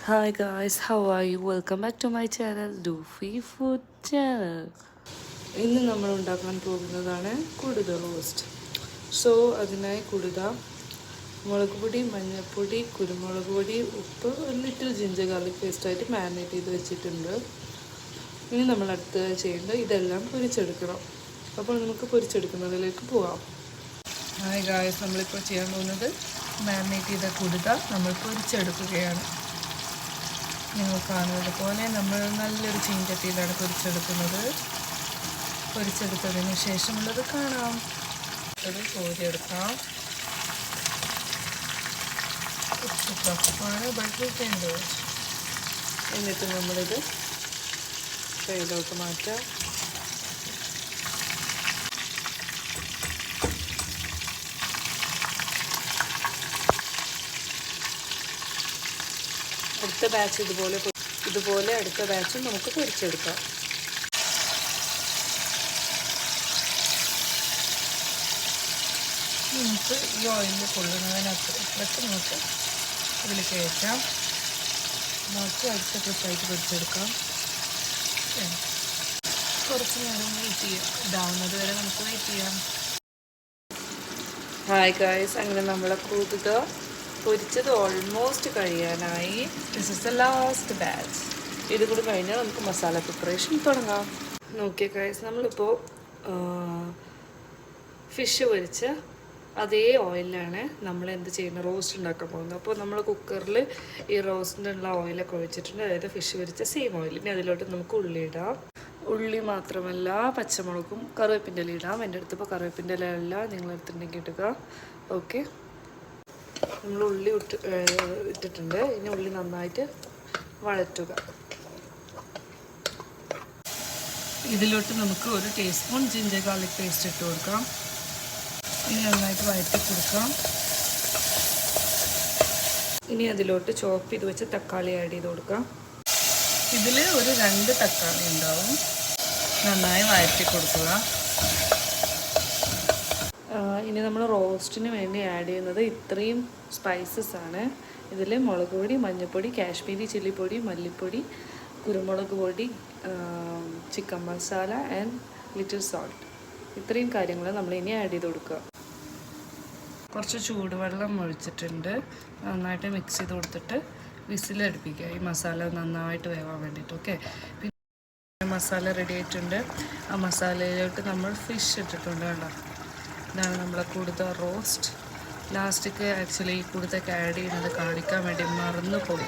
Hi guys, how are you? Welcome back to my channel, Doofy Food Channel. ഇന്ന് നമ്മൾ ഉണ്ടാക്കാൻ പോകുന്നതാണ് കുടുത roast. അതിനായി കുടുത, മുളക് പൊടി, മഞ്ഞൾപ്പൊടി, കുരുമുളക് പൊടി, ഉപ്പ്, ഒരു ലിറ്റിൽ ജിഞ്ചർ ഗാർലിക് പേസ്റ്റായിട്ട് മാരിനേറ്റ് ചെയ്ത് വെച്ചിട്ടുണ്ട്. ഇനി നമ്മൾ അടുത്തത് ചെയ്യേണ്ടത് ഇതെല്ലാം പൊരിച്ചെടുക്കണം. അപ്പോൾ നമുക്ക് പൊരിച്ചെടുക്കുന്നതിലേക്ക് പോകാം. ഹായ് ഗായ്സ്, നമ്മളിപ്പോൾ ചെയ്യാൻ പോകുന്നത് മാരിനേറ്റ് ചെയ്ത കുടുത നമ്മൾ പൊരിച്ചെടുക്കുകയാണ്. നിങ്ങൾ കാണുന്നത് പോലെ നമ്മൾ നല്ലൊരു ചീഞ്ചട്ടിയിലാണ് പൊരിച്ചെടുക്കുന്നത്. പൊരിച്ചെടുത്തതിന് ശേഷമുള്ളത് കാണാം. അത് കോരിയെടുക്കാം. ടഫാണ്, ബട്ടറിട്ടുണ്ട്. എന്നിട്ട് നമ്മളിത് ട്രേയിലോട്ട് മാറ്റാം. അടുത്ത ബാച്ച് ഇതുപോലെ അടുത്ത ബാച്ചും നമുക്ക് പൊരിച്ചെടുക്കാം. നമുക്ക് ഈ ഓയിലിൽ കൊള്ളുന്നതിനത്രയ്ക്ക് നമുക്ക് ഇതിൽ കയറ്റാം. നമുക്ക് അടുത്ത ട്രിപ്പായിട്ട് പൊരിച്ചെടുക്കാം. കുറച്ച് നേരം വെയിറ്റ് ചെയ്യാം. ഇതാവുന്നത് വരെ നമുക്ക് വെയിറ്റ് ചെയ്യാം. ഹായ് ഗായ്സ്, അങ്ങനെ നമ്മളെ കുടുത പൊരിച്ചത് ഓൾമോസ്റ്റ് കഴിയാനായി. This is the last batch. ഇത് കൂടി കഴിഞ്ഞാൽ നമുക്ക് മസാല പ്രിപ്പറേഷൻ തുടങ്ങാം. നോക്കിയ ഗൈസ്, നമ്മളിപ്പോൾ ഫിഷ് പൊരിച്ച അതേ ഓയിലാണ് നമ്മൾ എന്ത് ചെയ്യുന്നത്, റോസ്റ്റ് ഉണ്ടാക്കാൻ പോകുന്നത്. അപ്പോൾ നമ്മൾ കുക്കറിൽ ഈ റോസ്റ്റിനുള്ള ഓയിലൊക്കെ ഒഴിച്ചിട്ടുണ്ട്, അതായത് ഫിഷ് പൊരിച്ച സെയിം ഓയിൽ. ഇനി അതിലോട്ട് നമുക്ക് ഉള്ളി ഇടാം. ഉള്ളി മാത്രമല്ല പച്ചമുളകും കറിവേപ്പിൻ്റെ ഇല ഇടാം. എൻ്റെ അടുത്ത് ഇപ്പോൾ കറിവേപ്പിൻ്റെ ഇല അല്ല, നിങ്ങളെടുത്തുണ്ടെങ്കിൽ ഇടുക. ഓക്കെ, നമ്മൾ ഉള്ളി ഇട്ടിട്ടുണ്ട്. ഇനി ഉള്ളി നന്നായിട്ട് വഴറ്റുക. ഇതിലോട്ട് നമുക്ക് 1 ടീസ്പൂൺ ജിഞ്ചർ ഗാർലിക് പേസ്റ്റ് ഇട്ട് കൊടുക്കാം. ഇനി നന്നായിട്ട് വഴറ്റി കൊടുക്കാം. ഇനി അതിലോട്ട് ചോപ്പ് ചെയ്ത് വെച്ച് തക്കാളി ആഡ് ചെയ്ത് കൊടുക്കാം. ഇതിൽ ഒരു 2 തക്കാളി ഉണ്ടാവും. നന്നായി വഴറ്റി കൊടുക്കുക. ഇനി നമ്മൾ റോസ്റ്റിന് വേണ്ടി ആഡ് ചെയ്യുന്നത് ഇത്രയും സ്പൈസസ് ആണ്. ഇതിൽ മുളക് പൊടി, മഞ്ഞൾപ്പൊടി, കാശ്മീരി ചില്ലി പൊടി, മല്ലിപ്പൊടി, കുരുമുളക് പൊടി, chicken masala and little salt. ഇത്രയും കാര്യങ്ങൾ നമ്മൾ ഇനി ആഡ് ചെയ്ത് കൊടുക്കുക. കുറച്ച് ചൂടുവെള്ളം ഒഴിച്ചിട്ടുണ്ട്. നന്നായിട്ട് മിക്സ് ചെയ്ത് കൊടുത്തിട്ട് വിസിലടുപ്പിക്കുക, ഈ മസാല നന്നായിട്ട് വേവാൻ വേണ്ടിയിട്ട്. ഓക്കെ, പിന്നെ മസാല റെഡി ആയിട്ടുണ്ട്. ആ മസാലയിലോട്ട് നമ്മൾ ഫിഷ് ഇട്ടിട്ടുണ്ട്. കണ്ടോ, ഇതാണ് നമ്മളെ കുടുത റോസ്റ്റ്. ലാസ്റ്റിക്ക് ആക്ച്വലി ഈ കുടുതയൊക്കെ ആഡ് ചെയ്യുന്നത് കാണിക്കാൻ വേണ്ടി മറന്നു പോയി.